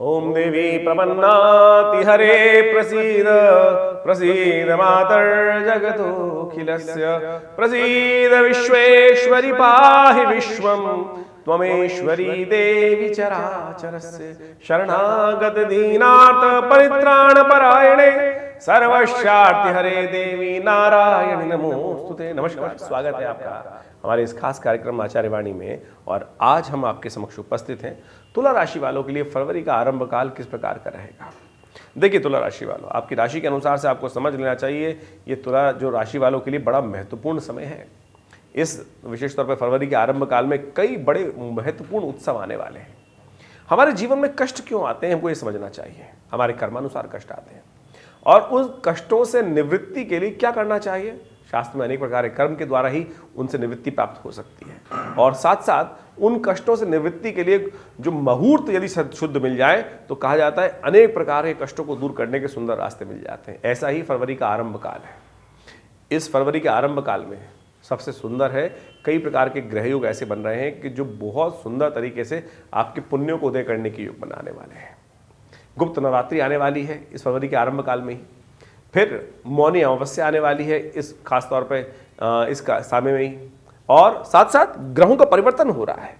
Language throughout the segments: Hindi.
ओम देवी प्रपन्नाति हरे प्रसीद प्रसीद मातर जगतोऽखिलस्य प्रसीद विश्वेश्वरी पाहि विश्वं त्वमेश्वरी देवी चराचरस्य शरणागत दीनार्थ परित्राण परायणे सर्वस्यार्ति हरे देवी नारायणी नमोस्तुते। नमस्कार, स्वागत है आपका हमारे इस खास कार्यक्रम आचार्य वाणी में। और आज हम आपके समक्ष उपस्थित हैं तुला राशि वालों के लिए फरवरी का आरंभ काल किस प्रकार का रहेगा। देखिए तुला राशि वालों, आपकी राशि के अनुसार से आपको समझ लेना चाहिए ये तुला जो राशि वालों के लिए बड़ा महत्वपूर्ण समय है। इस विशेष तौर पर फरवरी के आरंभ काल में कई बड़े महत्वपूर्ण उत्सव आने वाले हैं। हमारे जीवन में कष्ट क्यों आते हैं हमको ये समझना चाहिए। हमारे कर्मानुसार कष्ट आते हैं और उन कष्टों से निवृत्ति के लिए क्या करना चाहिए। शास्त्र में अनेक प्रकार के कर्म के द्वारा ही उनसे निवृत्ति प्राप्त हो सकती है। और साथ साथ उन कष्टों से निवृत्ति के लिए जो मुहूर्त यदि शुद्ध मिल जाए तो कहा जाता है अनेक प्रकार के कष्टों को दूर करने के सुंदर रास्ते मिल जाते हैं। ऐसा ही फरवरी का आरंभ काल है। इस फरवरी के आरंभ काल में सबसे सुंदर है, कई प्रकार के ग्रह योग ऐसे बन रहे हैं कि जो बहुत सुंदर तरीके से आपके पुण्यों को उदय करने के योग बनाने वाले हैं। गुप्त नवरात्रि आने वाली है इस फरवरी के आरंभ काल में ही। फिर मौनी अमावस्या आने वाली है इस खास तौर पे इस समय में ही। और साथ साथ ग्रहों का परिवर्तन हो रहा है।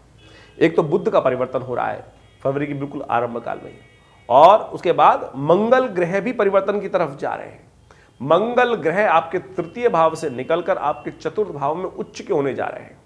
एक तो बुध का परिवर्तन हो रहा है फरवरी की बिल्कुल आरंभ काल में ही, और उसके बाद मंगल ग्रह भी परिवर्तन की तरफ जा रहे हैं। मंगल ग्रह आपके तृतीय भाव से निकलकर आपके चतुर्थ भाव में उच्च के होने जा रहे हैं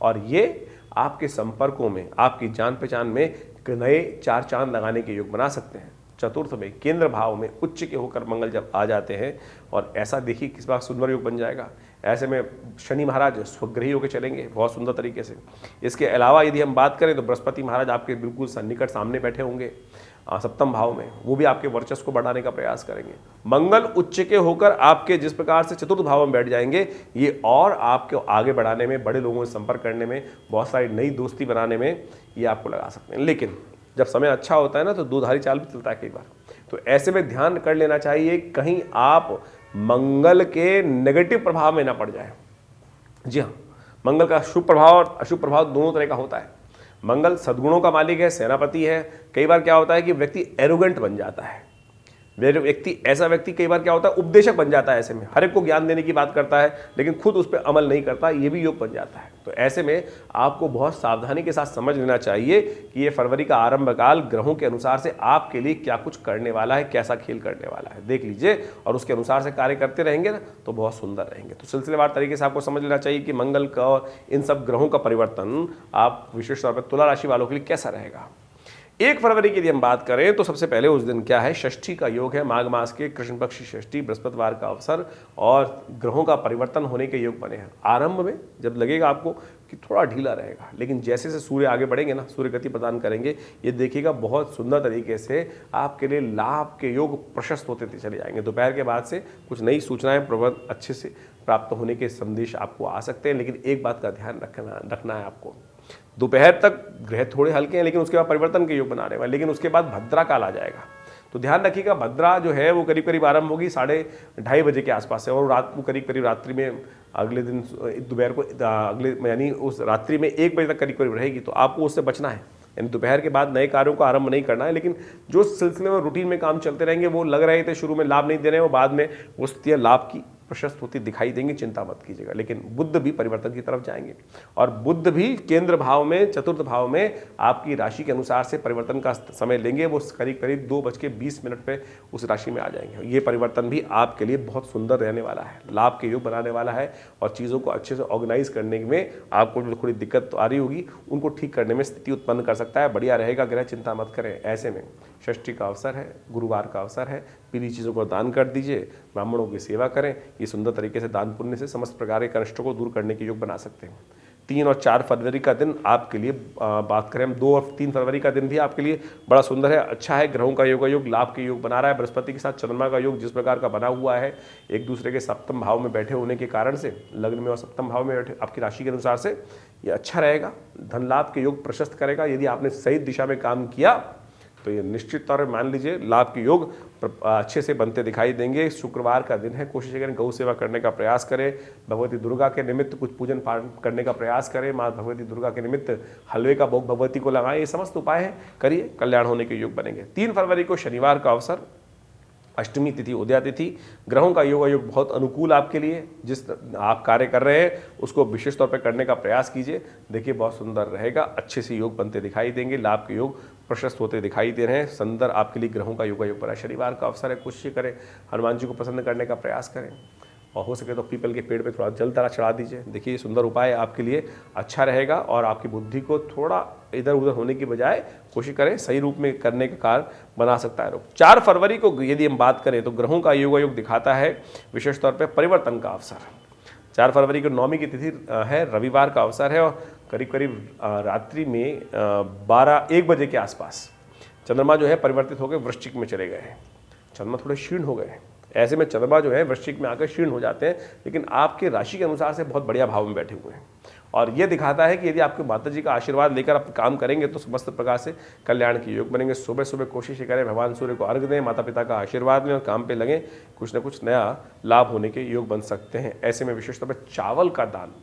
और ये आपके संपर्कों में, आपकी जान पहचान में नए चार चांद लगाने के योग बना सकते हैं। चतुर्थ में केंद्र भाव में उच्च के होकर मंगल जब आ जाते हैं और ऐसा देखिए किस बार सुंदर योग बन जाएगा। ऐसे में शनि महाराज स्वग्रही होकर चलेंगे बहुत सुंदर तरीके से। इसके अलावा यदि हम बात करें तो बृहस्पति महाराज आपके बिल्कुल सन्निकट सामने बैठे होंगे सप्तम भाव में, वो भी आपके वर्चस्व को बढ़ाने का प्रयास करेंगे। मंगल उच्च के होकर आपके जिस प्रकार से चतुर्थ भाव में बैठ जाएंगे ये और आपको आगे बढ़ाने में, बड़े लोगों से संपर्क करने में, बहुत सारी नई दोस्ती बनाने में ये आपको लगा सकते हैं। लेकिन जब समय अच्छा होता है ना तो दूधारी चाल भी चलता है कई बार। तो ऐसे में ध्यान कर लेना चाहिए कहीं आप मंगल के नेगेटिव प्रभाव में ना पड़ जाए। जी हाँ, मंगल का शुभ प्रभाव और अशुभ प्रभाव दोनों तरह का होता है। मंगल सद्गुणों का मालिक है, सेनापति है। कई बार क्या होता है कि व्यक्ति एरोगेंट बन जाता है। ऐसा व्यक्ति कई बार क्या होता है उपदेशक बन जाता है। ऐसे में हर एक को ज्ञान देने की बात करता है लेकिन खुद उस पर अमल नहीं करता, ये भी योग बन जाता है। तो ऐसे में आपको बहुत सावधानी के साथ समझ लेना चाहिए कि ये फरवरी का आरंभ काल ग्रहों के अनुसार से आपके लिए क्या कुछ करने वाला है, कैसा खेल करने वाला है, देख लीजिए और उसके अनुसार से कार्य करते रहेंगे ना तो बहुत सुंदर रहेंगे। तो सिलसिलेवार तरीके से आपको समझ लेना चाहिए कि मंगल का और इन सब ग्रहों का परिवर्तन आप विशेष तौर पर तुला राशि वालों के लिए कैसा रहेगा। 1 फरवरी की यदि हम बात करें तो सबसे पहले उस दिन क्या है, षष्ठी का योग है। माघ मास के कृष्ण पक्ष की षष्ठी, बृहस्पतिवार का अवसर और ग्रहों का परिवर्तन होने के योग बने हैं। आरंभ में जब लगेगा आपको कि थोड़ा ढीला रहेगा, लेकिन जैसे जैसे सूर्य आगे बढ़ेंगे ना, सूर्य गति प्रदान करेंगे, ये देखिएगा बहुत सुंदर तरीके से आपके लिए लाभ के योग प्रशस्त होते चले जाएंगे। दोपहर के बाद से कुछ नई सूचनाएं प्रबंध अच्छे से प्राप्त होने के संदेश आपको आ सकते हैं। लेकिन एक बात का ध्यान रखना है आपको, दोपहर तक ग्रह थोड़े हल्के हैं लेकिन उसके बाद परिवर्तन के योग बना रहे हैं। लेकिन उसके बाद भद्रा काल आ जाएगा तो ध्यान रखिएगा। भद्रा जो है वो करीब करीब आरंभ होगी 2:30 बजे के आसपास से और रात को करीब करीब रात्रि में अगले दिन दोपहर को अगले यानी उस रात्रि में 1 बजे तक करीब करीब रहेगी। तो आपको उससे बचना है, यानी दोपहर के बाद नए कार्यों को आरंभ नहीं करना है। लेकिन जो सिलसिले में रूटीन में काम चलते रहेंगे वो लग रहे थे शुरू में लाभ नहीं दे रहे हैं, वो बाद में वो स्थितियाँ लाभ की प्रशस्त होती दिखाई देंगी, चिंता मत कीजिएगा। लेकिन बुध भी परिवर्तन की तरफ जाएंगे और बुध भी केंद्र भाव में, चतुर्थ भाव में आपकी राशि के अनुसार से परिवर्तन का समय लेंगे। वो करीब करीब 2:20 पे उस राशि में आ जाएंगे। ये परिवर्तन भी आपके लिए बहुत सुंदर रहने वाला है, लाभ के योग बनाने वाला है और चीज़ों को अच्छे से ऑर्गेनाइज करने में आपको जो थोड़ी दिक्कत तो आ रही होगी उनको ठीक करने में स्थिति उत्पन्न कर सकता है। बढ़िया रहेगा ग्रह, चिंता मत करें। ऐसे में षष्ठी का अवसर है, गुरुवार का अवसर है, पीली चीज़ों को दान कर दीजिए, ब्राह्मणों की सेवा करें। ये सुंदर तरीके से दान पुण्य से समस्त प्रकार के कष्टों को दूर करने के योग बना सकते हैं। 3 और 4 फरवरी का दिन आपके लिए बात करें हम, 2 और 3 फरवरी का दिन भी आपके लिए बड़ा सुंदर है, अच्छा है। ग्रहों का योग लाभ के योग बना रहा है। बृहस्पति के साथ चंद्रमा का योग जिस प्रकार का बना हुआ है, एक दूसरे के सप्तम भाव में बैठे होने के कारण से, लग्न में और सप्तम भाव में बैठे आपकी राशि के अनुसार से ये अच्छा रहेगा। धन लाभ के योग प्रशस्त करेगा। यदि आपने सही दिशा में काम किया तो ये निश्चित तौर पर मान लीजिए लाभ के योग अच्छे से बनते दिखाई देंगे। शुक्रवार का दिन है, कोशिश करें गौ सेवा करने का प्रयास करें। भगवती दुर्गा के निमित्त कुछ पूजन पाठ करने का प्रयास करें। माँ भगवती दुर्गा के निमित्त हलवे का भोग भगवती को लगाएं। ये समस्त उपाय है, करिए, कल्याण होने के योग बनेंगे। 3 फरवरी को शनिवार का अवसर, अष्टमी तिथि, उदया तिथि, ग्रहों का योग बहुत अनुकूल आपके लिए। जिस आप कार्य कर रहे हैं उसको विशेष तौर पर करने का प्रयास कीजिए, देखिए बहुत सुंदर रहेगा। अच्छे से योग बनते दिखाई देंगे, लाभ के योग प्रशस्त होते दिखाई दे रहे हैं। सुंदर आपके लिए ग्रहों का योग बना। शनिवार का अवसर है, कोशिश करें हनुमान जी को प्रसन्न करने का प्रयास करें और हो सके तो पीपल के पेड़ पे थोड़ा जल तरा चढ़ा दीजिए। देखिए ये सुंदर उपाय आपके लिए अच्छा रहेगा और आपकी बुद्धि को थोड़ा इधर उधर होने की बजाय कोशिश करें सही रूप में करने का कार्य बना सकता है। 4 फरवरी को यदि हम बात करें तो ग्रहों का योग दिखाता है विशेष तौर पर परिवर्तन का अवसर। 4 फरवरी को नवमी की तिथि है, रविवार का अवसर है और करीब करीब रात्रि में 12-1 बजे के आसपास चंद्रमा जो है परिवर्तित होकर वृश्चिक में चले गए हैं। चंद्रमा थोड़े क्षीण हो गए हैं। ऐसे में चंद्रमा जो है वृश्चिक में आकर क्षीण हो जाते हैं, लेकिन आपके राशि के अनुसार से बहुत बढ़िया भाव में बैठे हुए हैं और ये दिखाता है कि यदि आपके माता जी का आशीर्वाद लेकर आप काम करेंगे तो समस्त प्रकार से कल्याण के योग बनेंगे। सुबह सुबह कोशिश करें भगवान सूर्य को अर्घ दें, माता पिता का आशीर्वाद लें और काम पे लगें, कुछ न कुछ नया लाभ होने के योग बन सकते हैं। ऐसे में विशेष तौर पर चावल का दान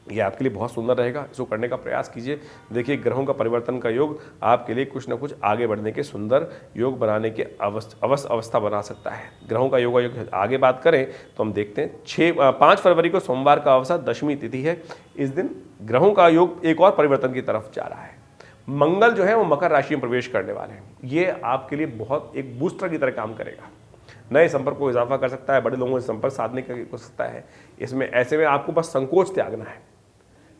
ये आपके लिए बहुत सुंदर रहेगा, इसको करने का प्रयास कीजिए। देखिए ग्रहों का परिवर्तन का योग आपके लिए कुछ न कुछ आगे बढ़ने के सुंदर योग बनाने के अवस्था बना सकता है। ग्रहों का योग आगे बात करें तो हम देखते हैं 5 फरवरी को सोमवार का अवसर, दशमी तिथि है। इस दिन ग्रहों का योग एक और परिवर्तन की तरफ जा रहा है। मंगल जो है वो मकर राशि में प्रवेश करने वाले हैं। ये आपके लिए बहुत एक बूस्टर की तरह काम करेगा, नए संपर्क को इजाफा कर सकता है, बड़े लोगों से संपर्क साधने का हो सकता है। इसमें ऐसे में आपको बस संकोच त्यागना है।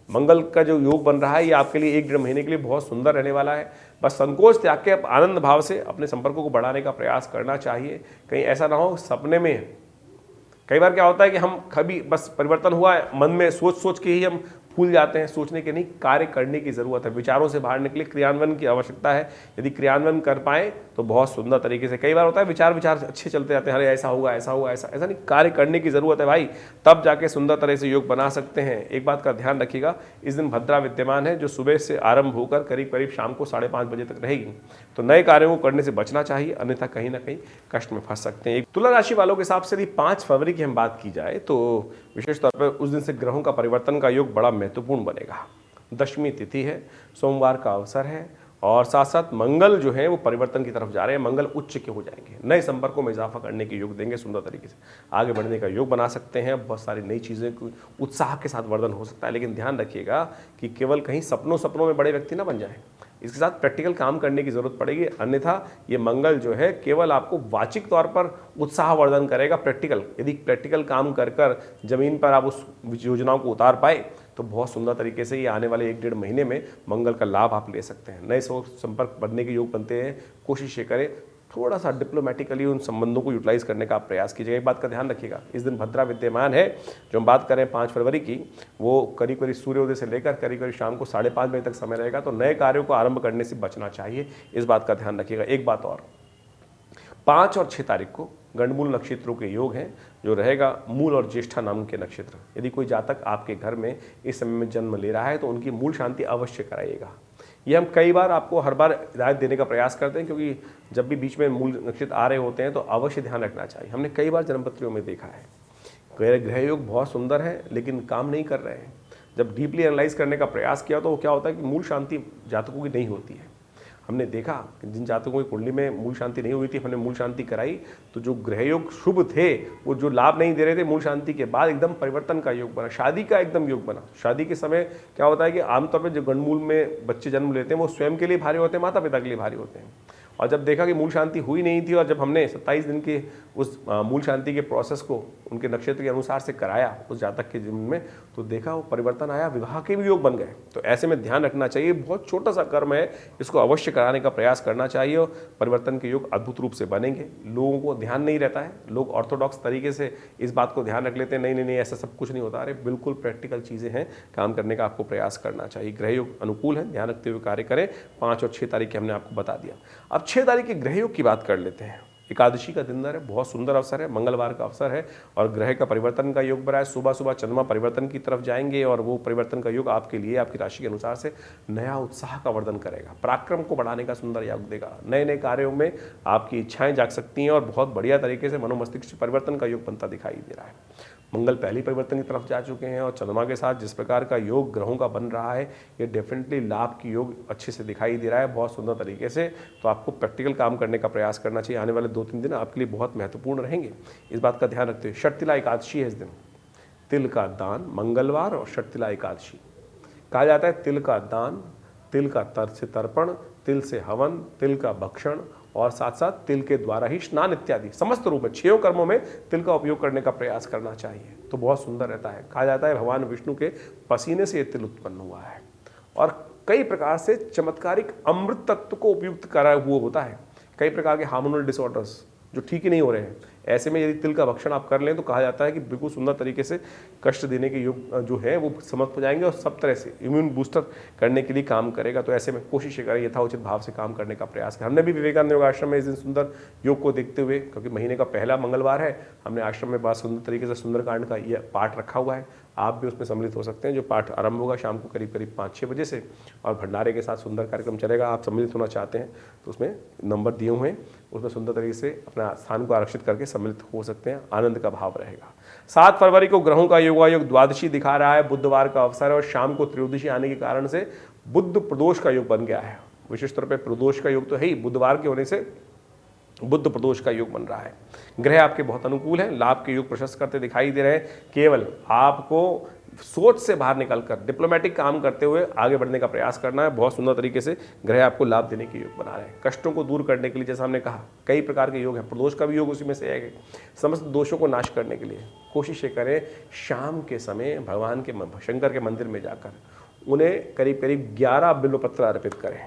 मंगल का जो योग बन रहा है ये आपके लिए 1-1.5 महीने के लिए बहुत सुंदर रहने वाला है। बस संकोच त्याग के आनंद भाव से अपने संपर्कों को बढ़ाने का प्रयास करना चाहिए। कहीं ऐसा ना हो सपने में, कई बार क्या होता है कि हम कभी बस परिवर्तन हुआ है, मन में सोच के ही हम भूल जाते हैं। सोचने के नहीं, कार्य करने की ज़रूरत है। विचारों से बाहर निकले, क्रियान्वयन की आवश्यकता है। यदि क्रियान्वयन कर पाए तो बहुत सुंदर तरीके से। कई बार होता है विचार अच्छे चलते जाते हैं, अरे ऐसा होगा ऐसा होगा, ऐसा नहीं, कार्य करने की ज़रूरत है भाई, तब जाके सुंदर तरह से योग बना सकते हैं। एक बात का ध्यान रखिएगा, इस दिन भद्रा विद्यमान है जो सुबह से आरंभ होकर करीब करीब शाम को 5:30 बजे तक रहेगी, तो नए कार्यों को करने से बचना चाहिए, अन्यथा कहीं ना कहीं कष्ट में फंस सकते हैं। तुला राशि वालों के हिसाब से यदि 5 फरवरी की हम बात की जाए तो विशेष तौर पर उस दिन से ग्रहों का परिवर्तन का योग बड़ा महत्वपूर्ण बनेगा। दशमी तिथि है, सोमवार का अवसर है और साथ साथ मंगल जो है वो परिवर्तन की तरफ जा रहे हैं। मंगल उच्च के हो जाएंगे, नए संपर्कों में इजाफा करने के योग देंगे, सुंदर तरीके से आगे बढ़ने का योग बना सकते हैं। बहुत सारी नई चीज़ें उत्साह के साथ वर्धन हो सकता है, लेकिन ध्यान रखिएगा कि केवल कहीं सपनों में बड़े व्यक्ति ना बन जाएं। इसके साथ प्रैक्टिकल काम करने की जरूरत पड़ेगी, अन्यथा ये मंगल जो है केवल आपको वाचिक तौर पर उत्साहवर्धन करेगा। यदि प्रैक्टिकल काम कर जमीन पर आप उस योजनाओं को उतार पाए तो बहुत सुंदर तरीके से ये आने वाले 1-1.5 महीने में मंगल का लाभ आप ले सकते हैं। नए संपर्क बढ़ने के योग बनते हैं। कोशिश ये करें थोड़ा सा डिप्लोमेटिकली उन संबंधों को यूटिलाइज करने का आप प्रयास कीजिएगा। एक बात का ध्यान रखिएगा, इस दिन भद्रा विद्यमान है। जो हम बात करें 5 फरवरी की, वो करीब करीब सूर्योदय से लेकर करीब करीब शाम को 5:30 बजे तक समय रहेगा, तो नए कार्यों को आरंभ करने से बचना चाहिए। इस बात का ध्यान रखिएगा। एक बात और, 5 और 6 तारीख को गंडमूल नक्षत्रों के योग हैं, जो रहेगा मूल और ज्येष्ठा नाम के नक्षत्र। यदि कोई जातक आपके घर में इस समय में जन्म ले रहा है तो उनकी मूल शांति अवश्य कराइएगा। ये हम कई बार आपको हर बार हिदायत देने का प्रयास करते हैं, क्योंकि जब भी बीच में मूल नक्षत्र आ रहे होते हैं तो अवश्य ध्यान रखना चाहिए। हमने कई बार जन्मपत्रियों में देखा है ग्रह योग बहुत सुंदर है लेकिन काम नहीं कर रहे हैं। जब डीपली एनालाइज करने का प्रयास किया तो क्या होता है कि मूल शांति जातकों की नहीं होती है। हमने देखा कि जिन जातकों की कुंडली में मूल शांति नहीं हुई थी, हमने मूल शांति कराई तो जो ग्रह योग शुभ थे वो जो लाभ नहीं दे रहे थे, मूल शांति के बाद एकदम परिवर्तन का योग बना, शादी का एकदम योग बना। शादी के समय क्या होता है कि आमतौर पर जो गंडमूल में बच्चे जन्म लेते हैं वो स्वयं के लिए भारी होते हैं, माता पिता के लिए भारी होते हैं। और जब देखा कि मूल शांति हुई नहीं थी और जब हमने 27 दिन के उस मूल शांति के प्रोसेस को उनके नक्षत्र के अनुसार से कराया उस जातक के जीवन में, तो देखा वो परिवर्तन आया, विवाह के भी योग बन गए। तो ऐसे में ध्यान रखना चाहिए, बहुत छोटा सा कर्म है, इसको अवश्य कराने का प्रयास करना चाहिए और परिवर्तन के योग अद्भुत रूप से बनेंगे। लोगों को ध्यान नहीं रहता है, लोग ऑर्थोडॉक्स तरीके से इस बात को ध्यान रख लेते हैं, नहीं ऐसा सब कुछ नहीं होता। अरे बिल्कुल प्रैक्टिकल चीज़ें हैं, काम करने का आपको प्रयास करना चाहिए। ग्रह योग अनुकूल है, ध्यान रखते हुए कार्य करें। 5 और 6 तारीख की हमने आपको बता दिया। अब 6 तारीख के ग्रह योग की बात कर लेते हैं। एकादशी का दिन है, बहुत सुंदर अवसर है, मंगलवार का अवसर है और ग्रह का परिवर्तन का योग बना है। सुबह सुबह चंद्रमा परिवर्तन की तरफ जाएंगे और वो परिवर्तन का योग आपके लिए आपकी राशि के अनुसार से नया उत्साह का वर्धन करेगा, पराक्रम को बढ़ाने का सुंदर योग देगा। नए नए कार्यों में आपकी इच्छाएं जाग सकती हैं और बहुत बढ़िया तरीके से मनोमस्तिष्क परिवर्तन का योग बनता दिखाई दे रहा है। मंगल पहली परिवर्तन की तरफ जा चुके हैं और चंद्रमा के साथ जिस प्रकार का योग ग्रहों का बन रहा है, ये डेफिनेटली लाभ की योग अच्छे से दिखाई दे रहा है, बहुत सुंदर तरीके से। तो आपको प्रैक्टिकल काम करने का प्रयास करना चाहिए। आने वाले 2-3 दिन आपके लिए बहुत महत्वपूर्ण रहेंगे, इस बात का ध्यान रखते हुए। षटतिला एकादशी है इस दिन, तिल का दान, मंगलवार और षटतिला एकादशी। कहा जाता है तिल का दान, तिल का से तर्पण, तिल से हवन, तिल का भक्षण और साथ साथ तिल के द्वारा ही स्नान इत्यादि समस्त रूप में 6 कर्मों में तिल का उपयोग करने का प्रयास करना चाहिए, तो बहुत सुंदर रहता है। कहा जाता है भगवान विष्णु के पसीने से ये तिल उत्पन्न हुआ है और कई प्रकार से चमत्कारिक अमृत तत्व को उपयुक्त करा हुआ होता है। कई प्रकार के हार्मोनल डिसऑर्डर्स जो ठीक ही नहीं हो रहे हैं, ऐसे में यदि तिल का भक्षण आप कर लें तो कहा जाता है कि बिल्कुल सुंदर तरीके से कष्ट देने के योग जो है वो समाप्त हो जाएंगे और सब तरह से इम्यून बूस्टर करने के लिए काम करेगा। तो ऐसे में कोशिश करें यथाउचित भाव से काम करने का प्रयास करें। हमने भी विवेकानंद योग आश्रम में इस दिन सुंदर योग को देखते हुए, क्योंकि महीने का पहला मंगलवार है, हमने आश्रम में बहुत सुंदर तरीके से सुंदरकांड का यह पाठ रखा हुआ है। आप भी उसमें सम्मिलित हो सकते हैं। जो पाठ आरंभ होगा शाम को करीब 5-6 बजे से और भंडारे के साथ सुंदर कार्यक्रम चलेगा। आप सम्मिलित होना चाहते हैं तो उसमें नंबर दिए हुए हैं, उसमें सुंदर तरीके से अपना स्थान को आरक्षित करके सम्मिलित हो सकते हैं। आनंद का भाव रहेगा। 7 फरवरी को ग्रहों का योगायोग द्वादशी दिखा रहा है, बुधवार का अवसर है और शाम को त्रयोदशी आने के कारण से बुध प्रदोष का योग बन गया है। विशेष तौर पर प्रदोष का योग तो है ही, बुधवार के होने से बुध प्रदोष का योग बन रहा है। ग्रह आपके बहुत अनुकूल हैं, लाभ के योग प्रशस्त करते दिखाई दे रहे हैं। केवल आपको सोच से बाहर निकलकर डिप्लोमेटिक काम करते हुए आगे बढ़ने का प्रयास करना है। बहुत सुंदर तरीके से ग्रह आपको लाभ देने के योग बना रहे हैं। कष्टों को दूर करने के लिए जैसा हमने कहा कई प्रकार के योग हैं, प्रदोष का भी योग उसी में से है। समस्त दोषों को नाश करने के लिए कोशिश करें शाम के समय भगवान के शंकर के मंदिर में जाकर उन्हें करीब 11 बिल्वपत्र अर्पित करें।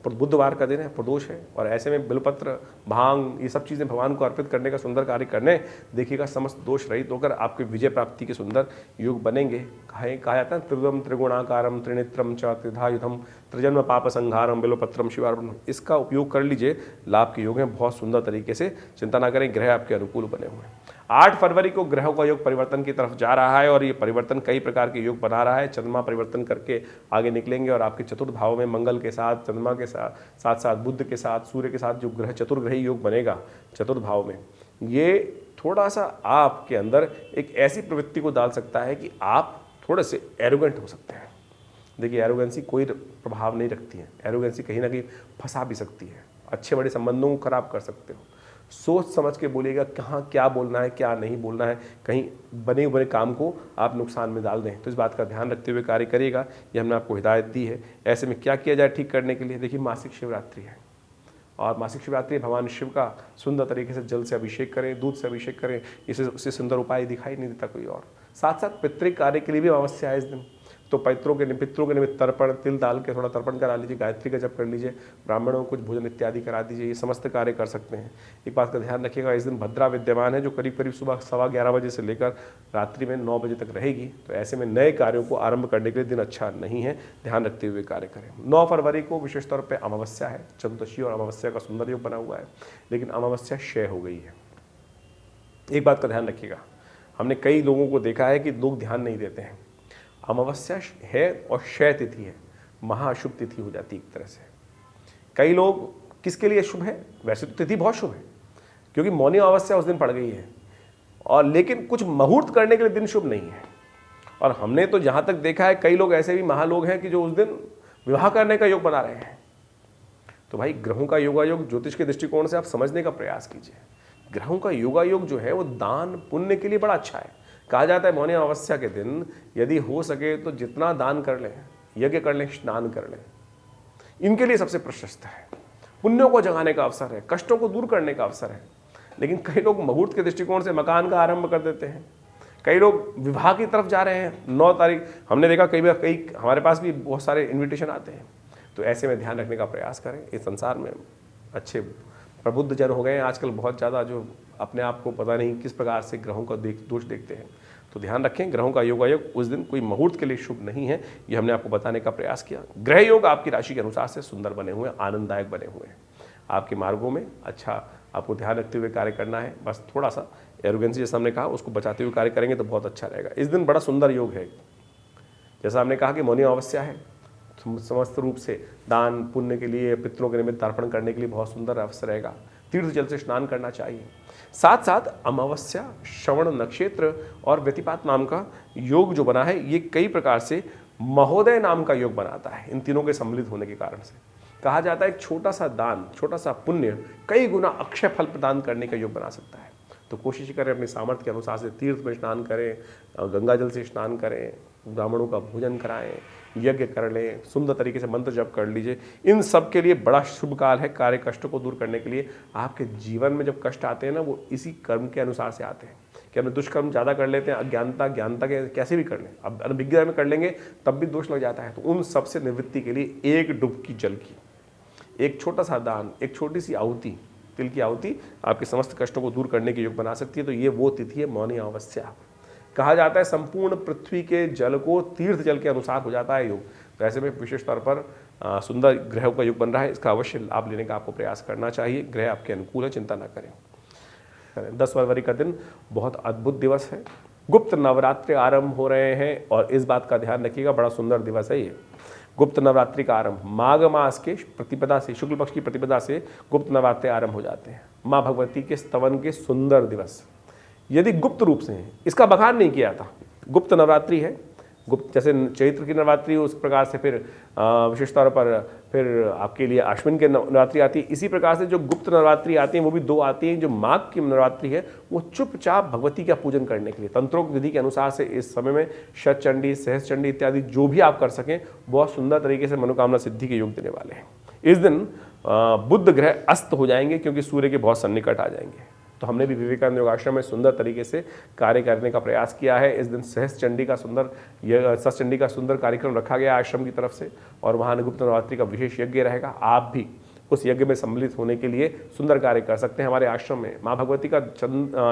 बुधवार का दिन है, प्रदोष है और ऐसे में बिल्वपत्र, भांग, ये सब चीज़ें भगवान को अर्पित करने का सुंदर कार्य करने, देखिएगा समस्त दोष रहित होकर आपके विजय प्राप्ति के सुंदर योग बनेंगे। कहा जाता है त्रिविधम त्रिगुणाकारम त्रिनेत्रम च त्रिधायुधम त्रिजन्म पाप संहारम बिल्वपत्रम शिवार्पणम। इसका उपयोग कर लीजिए, लाभ के योग हैं बहुत सुंदर तरीके से। चिंता ना करें, ग्रह आपके अनुकूल बने हुए हैं। 8 फरवरी को ग्रहों का योग परिवर्तन की तरफ जा रहा है और ये परिवर्तन कई प्रकार के योग बना रहा है। चंद्रमा परिवर्तन करके आगे निकलेंगे और आपके चतुर्थ भाव में मंगल के साथ, चंद्रमा के साथ साथ बुध के साथ, सूर्य के साथ जो ग्रह चतुर्ग्रही योग बनेगा चतुर्थ भाव में, ये थोड़ा सा आपके अंदर एक ऐसी प्रवृत्ति को डाल सकता है कि आप थोड़े से एरोगेंट हो सकते हैं। देखिए एरोगेंसी कोई प्रभाव नहीं रखती है, एरोगेंसी कहीं ना कहीं फंसा भी सकती है, अच्छे बड़े संबंधों को खराब कर सकते हो। सोच समझ के बोलिएगा, कहाँ क्या बोलना है क्या नहीं बोलना है, कहीं बने बने काम को आप नुकसान में डाल दें, तो इस बात का ध्यान रखते हुए कार्य करिएगा। ये हमने आपको हिदायत दी है। ऐसे में क्या किया जाए ठीक करने के लिए, देखिए मासिक शिवरात्रि है और मासिक शिवरात्रि भगवान शिव का सुंदर तरीके से जल से अभिषेक करें, दूध से अभिषेक करें, इससे सुंदर उपाय दिखाई नहीं देता कोई और। साथ साथ पितृक कार्य के लिए भी अवश्य है इस दिन, तो पितरों के निमित्त तर्पण, तिल डाल के थोड़ा तर्पण करा लीजिए, गायत्री का जप कर लीजिए, ब्राह्मणों को कुछ भोजन इत्यादि करा दीजिए, ये समस्त कार्य कर सकते हैं। एक बात का ध्यान रखिएगा, इस दिन भद्रा विद्यमान है जो करीब सुबह 11:15 बजे से लेकर रात्रि में 9 बजे तक रहेगी। तो ऐसे में नए कार्यों को आरंभ करने के लिए दिन अच्छा नहीं है, ध्यान रखते हुए कार्य करें। 9 फरवरी को विशेष तौर पर अमावस्या है, चतुर्दशी और अमावस्या का सुंदर योग बना हुआ है, लेकिन अमावस्या क्षय हो गई है। एक बात का ध्यान रखिएगा, हमने कई लोगों को देखा है कि लोग ध्यान नहीं देते हैं। अमावस्या है और क्षय तिथि है, महाअशुभ तिथि हो जाती है एक तरह से। कई लोग किसके लिए शुभ है, वैसे तो तिथि बहुत शुभ है क्योंकि मौनी अमावस्या उस दिन पड़ गई है, और लेकिन कुछ मुहूर्त करने के लिए दिन शुभ नहीं है। और हमने तो जहाँ तक देखा है कई लोग ऐसे भी महालोग हैं कि जो उस दिन विवाह करने का योग बना रहे हैं। तो भाई ग्रहों का योगायोग ज्योतिष के दृष्टिकोण से आप समझने का प्रयास कीजिए। ग्रहों का योगायोग जो है वो दान पुण्य के लिए बड़ा अच्छा है। कहा जाता है मौनी अमावस्या के दिन यदि हो सके तो जितना दान कर लें, यज्ञ कर लें, स्नान कर लें, इनके लिए सबसे प्रशस्त है। पुण्यों को जगाने का अवसर है, कष्टों को दूर करने का अवसर है। लेकिन कई लोग मुहूर्त के दृष्टिकोण से मकान का आरंभ कर देते हैं, कई लोग विवाह की तरफ जा रहे हैं। 9 तारीख हमने देखा, कई हमारे पास भी बहुत सारे इन्विटेशन आते हैं। तो ऐसे में ध्यान रखने का प्रयास करें। इस संसार में अच्छे प्रबुद्ध जन हो गए हैं आजकल बहुत ज़्यादा, जो अपने आप को पता नहीं किस प्रकार से ग्रहों का दोष देखते हैं। तो ध्यान रखें, ग्रहों का योगायोग उस दिन कोई मुहूर्त के लिए शुभ नहीं है, ये हमने आपको बताने का प्रयास किया। ग्रह योग आपकी राशि के अनुसार से सुंदर बने हुए हैं, आनंददायक बने हुए हैं। आपके मार्गों में अच्छा आपको ध्यान रखते हुए कार्य करना है। बस थोड़ा सा एरोगेंसी जैसा हमने कहा उसको बचाते हुए कार्य करेंगे तो बहुत अच्छा रहेगा। इस दिन बड़ा सुंदर योग है, जैसा हमने कहा कि मौनी अमावस्या है, समस्त रूप से दान पुण्य के लिए, पितरों के निमित्त तर्पण करने के लिए बहुत सुंदर अवसर रहेगा। तीर्थ जल से स्नान करना चाहिए। साथ साथ अमावस्या, श्रवण नक्षत्र और व्यतिपात नाम का योग जो बना है ये कई प्रकार से महोदय नाम का योग बनाता है। इन तीनों के सम्मिलित होने के कारण से कहा जाता है एक छोटा सा दान, छोटा सा पुण्य कई गुना अक्षय फल प्रदान करने का योग बना सकता है। तो कोशिश करें अपने सामर्थ्य के अनुसार से तीर्थ में स्नान करें, गंगा जल से स्नान करें, ब्राह्मणों का भोजन कराएं, यज्ञ कर लें, सुंदर तरीके से मंत्र जप कर लीजिए। इन सब के लिए बड़ा शुभ काल है कार्य कष्ट को दूर करने के लिए। आपके जीवन में जब कष्ट आते हैं ना वो इसी कर्म के अनुसार से आते हैं कि हमने दुष्कर्म ज़्यादा कर लेते हैं, अज्ञानता ज्ञानता के कैसे भी कर लें, अब अनभिज्ञता में कर लेंगे तब भी दोष लग जाता है। तो उन सबसे निवृत्ति के लिए एक डुबकी जल की, एक छोटा सा दान, एक छोटी सी आहुति, तिल की आहुति आपके समस्त कष्टों को दूर करने के योग बना सकती है। तो ये वो तिथि है मौनी अमावस्या। कहा जाता है संपूर्ण पृथ्वी के जल को तीर्थ जल के अनुसार हो जाता है योग। तो ऐसे में विशेष तौर पर सुंदर ग्रहों का योग बन रहा है, इसका अवश्य लाभ लेने का आपको प्रयास करना चाहिए। ग्रह आपके अनुकूल है, चिंता न करें। 10 फरवरी का दिन बहुत अद्भुत दिवस है। गुप्त नवरात्रि आरंभ हो रहे हैं और इस बात का ध्यान रखिएगा, बड़ा सुंदर दिवस है ये। गुप्त नवरात्रि का आरंभ माघ मास के प्रतिपदा से, शुक्ल पक्ष की प्रतिपदा से गुप्त नवरात्रि आरंभ हो जाते हैं। माँ भगवती के स्तवन के सुंदर दिवस यदि गुप्त रूप से हैं, इसका बखान नहीं किया था, गुप्त नवरात्रि है। गुप्त जैसे चैत्र की नवरात्रि उस प्रकार से फिर विशेष तौर पर फिर आपके लिए आश्विन के नवरात्रि आती है। इसी प्रकार से जो गुप्त नवरात्रि आती हैं वो भी 2 आती हैं। जो माघ की नवरात्रि है वो चुपचाप भगवती का पूजन करने के लिए तंत्रोक्त विधि के अनुसार से इस समय में शतचंडी, सहस्रचंडी इत्यादि जो भी आप कर सकें बहुत सुंदर तरीके से मनोकामना सिद्धि के योग देने वाले हैं। इस दिन बुध ग्रह अस्त हो जाएंगे क्योंकि सूर्य के बहुत सन्निकट आ जाएंगे। तो हमने भी विवेकानंद योगाश्रम में सुंदर तरीके से कार्य करने का प्रयास किया है। इस दिन सहस्रचंडी का सुंदर कार्यक्रम रखा गया आश्रम की तरफ से और वहाँ गुप्त नवरात्रि का विशेष यज्ञ रहेगा। आप भी उस यज्ञ में सम्मिलित होने के लिए सुंदर कार्य कर सकते हैं। हमारे आश्रम में माँ भगवती का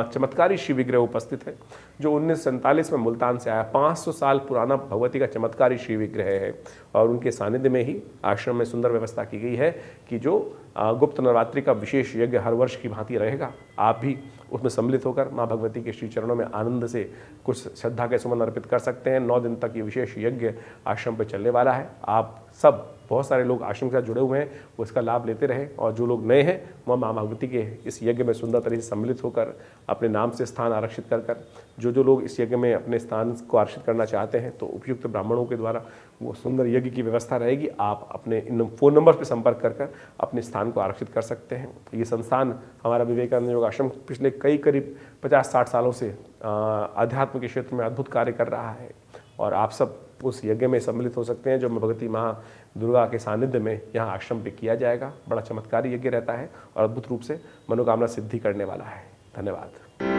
चमत्कारी शिव विग्रह उपस्थित है जो 1947 में मुल्तान से आया। 500 साल पुराना भगवती का चमत्कारी शिव विग्रह है और उनके सानिध्य में ही आश्रम में सुंदर व्यवस्था की गई है कि जो गुप्त नवरात्रि का विशेष यज्ञ हर वर्ष की भांति रहेगा। आप भी उसमें सम्मिलित होकर माँ भगवती के श्री चरणों में आनंद से कुछ श्रद्धा के सुमन अर्पित कर सकते हैं। 9 दिन तक ये विशेष यज्ञ आश्रम पर चलने वाला है। आप सब बहुत सारे लोग आश्रम के साथ जुड़े हुए हैं, वो इसका लाभ लेते रहे और जो लोग नए हैं वह माँ भगवती के इस यज्ञ में सुंदर तरीके से सम्मिलित होकर अपने नाम से स्थान आरक्षित कर जो लोग इस यज्ञ में अपने स्थान को आरक्षित करना चाहते हैं तो उपयुक्त ब्राह्मणों के द्वारा वो सुंदर यज्ञ की व्यवस्था रहेगी। आप अपने इन फ़ोन नंबर पर संपर्क कर अपने स्थान को आरक्षित कर सकते हैं। ये संस्थान हमारा विवेकानंद योग आश्रम पिछले करीब 50-60 सालों से अध्यात्म के क्षेत्र में अद्भुत कार्य कर रहा है और आप सब उस यज्ञ में सम्मिलित हो सकते हैं जो भगवती माँ दुर्गा के सानिध्य में यहाँ आश्रम पे किया जाएगा। बड़ा चमत्कारी यज्ञ रहता है और अद्भुत रूप से मनोकामना सिद्धि करने वाला है। धन्यवाद।